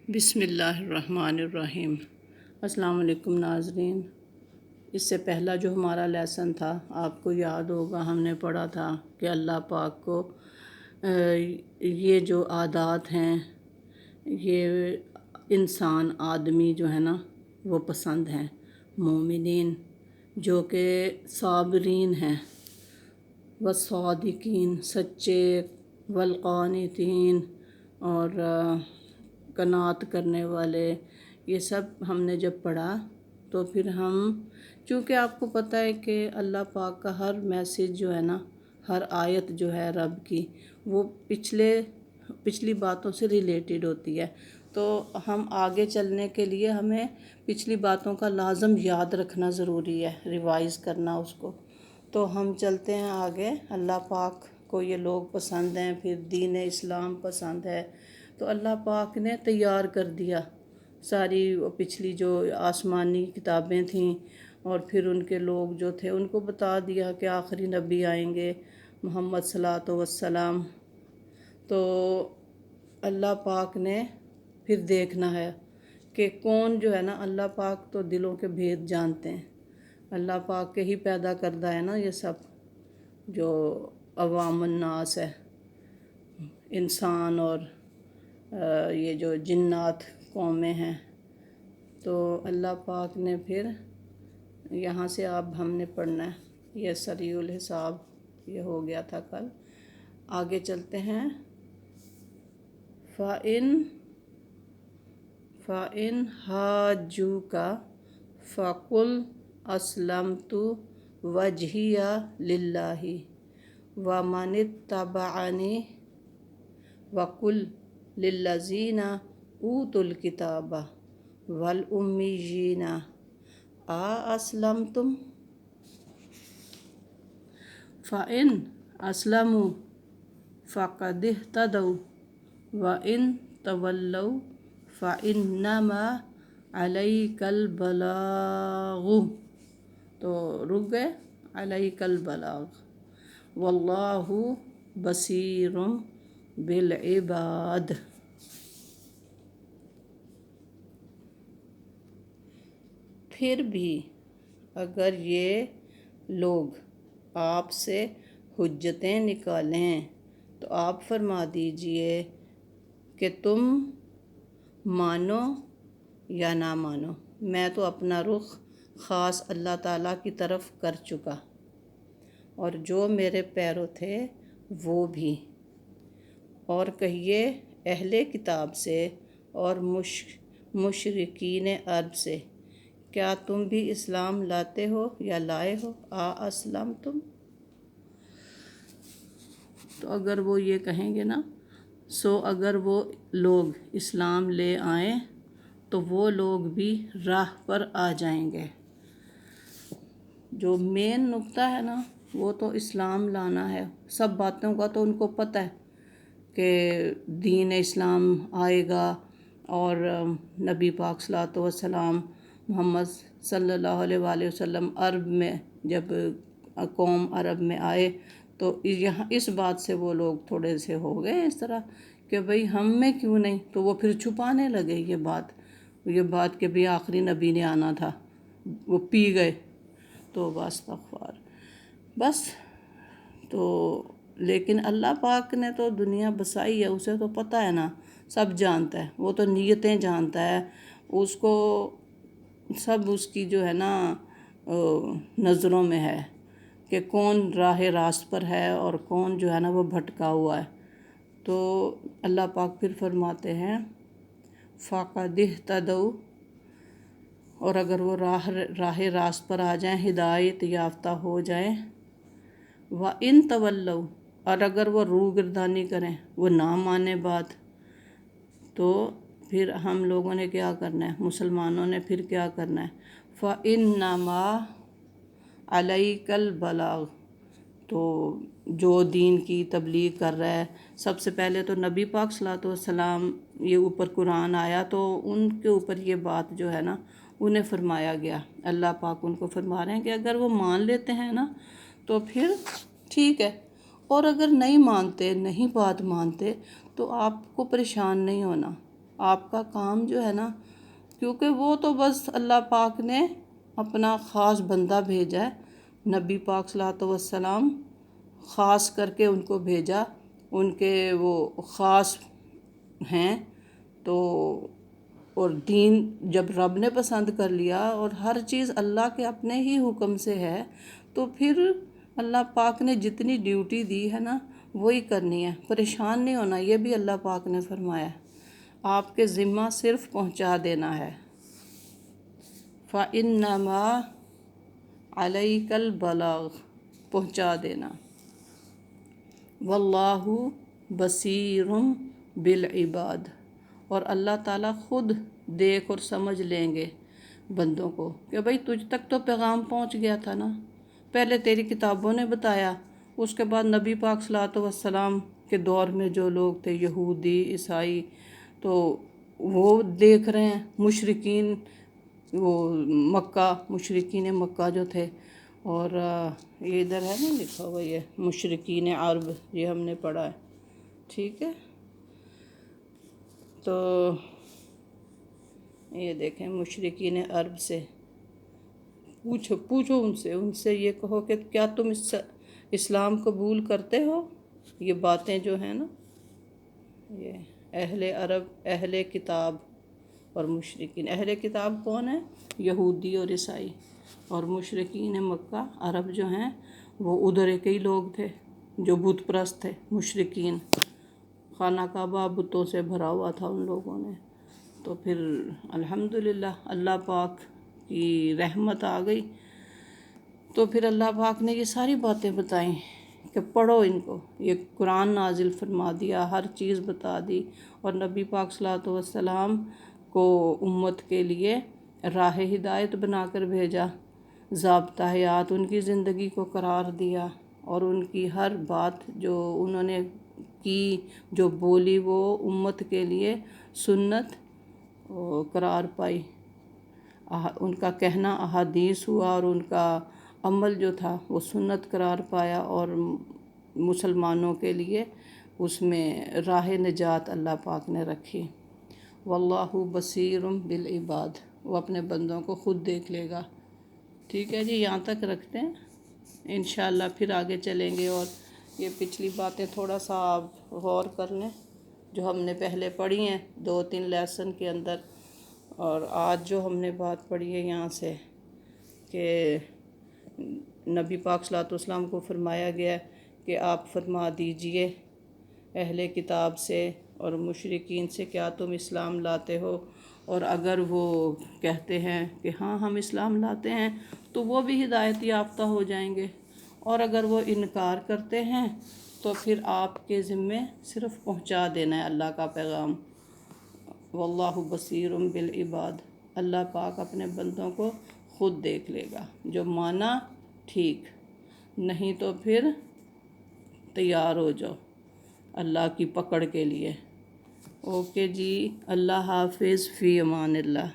بسم اللہ الرحمن الرحیم۔ السلام علیکم ناظرین۔ اس سے پہلا جو ہمارا لیسن تھا آپ کو یاد ہوگا، ہم نے پڑھا تھا کہ اللہ پاک کو یہ جو عادات ہیں یہ انسان آدمی جو ہے نا وہ پسند ہیں، مومنین جو کہ صابرین ہیں، والصادقین سچے، والقانتین اور قناعت کرنے والے، یہ سب ہم نے جب پڑھا تو پھر ہم، چونکہ آپ کو پتہ ہے کہ اللہ پاک کا ہر میسیج جو ہے نا، ہر آیت جو ہے رب کی، وہ پچھلی باتوں سے ریلیٹڈ ہوتی ہے، تو ہم آگے چلنے کے لیے ہمیں پچھلی باتوں کا لازم یاد رکھنا ضروری ہے، ریوائز کرنا اس کو۔ تو ہم چلتے ہیں آگے۔ اللہ پاک کو یہ لوگ پسند ہیں، پھر دین اسلام پسند ہے، تو اللہ پاک نے تیار کر دیا ساری پچھلی جو آسمانی کتابیں تھیں، اور پھر ان کے لوگ جو تھے ان کو بتا دیا کہ آخری نبی آئیں گے محمد صلی وسلام۔ تو اللہ پاک نے پھر دیکھنا ہے کہ کون جو ہے نا، اللہ پاک تو دلوں کے بھید جانتے ہیں، اللہ پاک کے ہی پیدا کردہ ہے نا یہ سب، جو عوام الناس ہے، انسان اور یہ جو جنات قومیں ہیں۔ تو اللہ پاک نے پھر یہاں سے اب ہم نے پڑھنا ہے، یہ سریع الحساب یہ ہو گیا تھا کل، آگے چلتے ہیں۔ فَإِنْ حَاجُّوكَ فَقُلْ أَسْلَمْتُ وَجْهِيَ لِلَّهِ وَمَنِ اتَّبَعَنِي وَقُلْ لِلَّذِينَ أُوتُوا الْكِتَابَ وَالْأُمِّيِّينَ أَأَسْلَمْتُمْ فَإِنْ أَسْلَمُوا فَقَدِ اهْتَدَوْا وَإِنْ تَوَلَّوْا فَإِنَّمَا عَلَيْكَ الْبَلَاغُ، تو رک گئے، عَلَيْكَ الْبَلَاغُ وَاللَّهُ بَصِيرٌ بِالْعِبَادِ۔ پھر بھی اگر یہ لوگ آپ سے حجتیں نکالیں تو آپ فرما دیجئے کہ تم مانو یا نہ مانو، میں تو اپنا رخ خاص اللہ تعالیٰ کی طرف کر چکا، اور جو میرے پیرو تھے وہ بھی۔ اور کہیے اہل کتاب سے اور مشرکین عرب سے، کیا تم بھی اسلام لاتے ہو یا لائے ہو؟ اسلمتم، تو اگر وہ یہ کہیں گے نا، اگر وہ لوگ اسلام لے آئیں تو وہ لوگ بھی راہ پر آ جائیں گے۔ جو مین نقطہ ہے نا وہ تو اسلام لانا ہے، سب باتوں کا تو ان کو پتہ ہے کہ دین اسلام آئے گا، اور نبی پاک صلی اللہ علیہ وسلم محمد صلی اللہ علیہ وآلہ وسلم عرب میں، جب قوم عرب میں آئے تو یہاں اس بات سے وہ لوگ تھوڑے سے ہو گئے اس طرح کہ بھئی ہم میں کیوں نہیں، تو وہ پھر چھپانے لگے یہ بات کہ بھی آخری نبی نے آنا تھا، وہ پی گئے، تو بس تو لیکن اللہ پاک نے تو دنیا بسائی ہے، اسے تو پتہ ہے نا، سب جانتا ہے، وہ تو نیتیں جانتا ہے، اس کو سب اس کی جو ہے نا نظروں میں ہے کہ کون راہ راست پر ہے اور کون جو ہے نا وہ بھٹکا ہوا ہے۔ تو اللہ پاک پھر فرماتے ہیں فَقَدِ اهْتَدَوْا، اور اگر وہ راہ راست پر آ جائیں، ہدایت یافتہ ہو جائیں، وَإِن تَوَلَّوْا، اور اگر وہ روگردانی کریں، وہ نہ مانے بات، تو پھر ہم لوگوں نے کیا کرنا ہے، مسلمانوں نے پھر کیا کرنا ہے، فَإِنَّمَا عَلَيْكَ الْبَلَاغُ، تو جو دین کی تبلیغ کر رہا ہے، سب سے پہلے تو نبی پاک صلی اللہ علیہ وسلم، یہ اوپر قرآن آیا تو ان کے اوپر یہ بات جو ہے نا انہیں فرمایا گیا، اللہ پاک ان کو فرما رہے ہیں کہ اگر وہ مان لیتے ہیں نا تو پھر ٹھیک ہے، اور اگر نہیں مانتے، نہیں بات مانتے، تو آپ کو پریشان نہیں ہونا، آپ کا کام جو ہے نا، کیونکہ وہ تو بس اللہ پاک نے اپنا خاص بندہ بھیجا ہے، نبی پاک صلی اللہ علیہ وسلم خاص کر کے ان کو بھیجا، ان کے وہ خاص ہیں تو، اور دین جب رب نے پسند کر لیا اور ہر چیز اللہ کے اپنے ہی حکم سے ہے، تو پھر اللہ پاک نے جتنی ڈیوٹی دی ہے نا وہی کرنی ہے، پریشان نہیں ہونا، یہ بھی اللہ پاک نے فرمایا ہے، آپ کے ذمہ صرف پہنچا دینا ہے۔ فَإِنَّمَا عَلَيْكَ الْبَلَاغُ، پہنچا دینا، وَاللَّهُ بَصِيرٌ بِالْعِبَادِ، اور اللہ تعالیٰ خود دیکھ اور سمجھ لیں گے بندوں کو، کہ بھئی تجھ تک تو پیغام پہنچ گیا تھا نا، پہلے تیری کتابوں نے بتایا، اس کے بعد نبی پاک صلی اللہ علیہ وسلم کے دور میں جو لوگ تھے یہودی عیسائی، تو وہ دیکھ رہے ہیں، مشرکین وہ مکہ، مشرکین مکہ جو تھے، اور یہ ادھر ہے نا لکھا ہوا، یہ مشرکین عرب، یہ ہم نے پڑھا ہے، ٹھیک ہے، تو یہ دیکھیں مشرکین عرب سے پوچھو ان سے یہ کہو کہ کیا تم اسلام قبول کرتے ہو؟ یہ باتیں جو ہیں نا، یہ اہل عرب، اہل کتاب اور مشرکین، اہل کتاب کون ہیں؟ یہودی اور عیسائی، اور مشرکین مکہ عرب جو ہیں وہ ادھر کے ہی لوگ تھے جو بت پرست تھے، مشرکین، خانہ کعبہ بتوں سے بھرا ہوا تھا ان لوگوں نے، تو پھر الحمدللہ اللہ پاک کی رحمت آ گئی، تو پھر اللہ پاک نے یہ ساری باتیں بتائیں کہ پڑھو ان کو، یہ قرآن نازل فرما دیا، ہر چیز بتا دی، اور نبی پاک صلی اللہ علیہ وسلم کو امت کے لیے راہ ہدایت بنا کر بھیجا، ضابطہ حیات ان کی زندگی کو قرار دیا، اور ان کی ہر بات جو انہوں نے کی، جو بولی، وہ امت کے لیے سنت قرار پائی، ان کا کہنا احادیث ہوا، اور ان کا عمل جو تھا وہ سنت قرار پایا، اور مسلمانوں کے لیے اس میں راہ نجات اللہ پاک نے رکھی۔ واللہ بصیر بالعباد، وہ اپنے بندوں کو خود دیکھ لے گا۔ ٹھیک ہے جی، یہاں تک رکھتے ہیں، انشاءاللہ پھر آگے چلیں گے، اور یہ پچھلی باتیں تھوڑا سا آپ غور کر لیں جو ہم نے پہلے پڑھی ہیں 2-3 لیسن کے اندر، اور آج جو ہم نے بات پڑھی ہے یہاں سے کہ نبی پاک صلی اللہ علیہ وسلم کو فرمایا گیا کہ آپ فرما دیجئے اہل کتاب سے اور مشرکین سے، کیا تم اسلام لاتے ہو؟ اور اگر وہ کہتے ہیں کہ ہاں ہم اسلام لاتے ہیں تو وہ بھی ہدایت یافتہ ہو جائیں گے، اور اگر وہ انکار کرتے ہیں تو پھر آپ کے ذمے صرف پہنچا دینا ہے اللہ کا پیغام۔ واللہ بصیر بالعباد، اللہ پاک اپنے بندوں کو خود دیکھ لے گا، جو مانا ٹھیک، نہیں تو پھر تیار ہو جاؤ اللہ کی پکڑ کے لیے۔ اوکے جی، اللہ حافظ، فی امان اللہ۔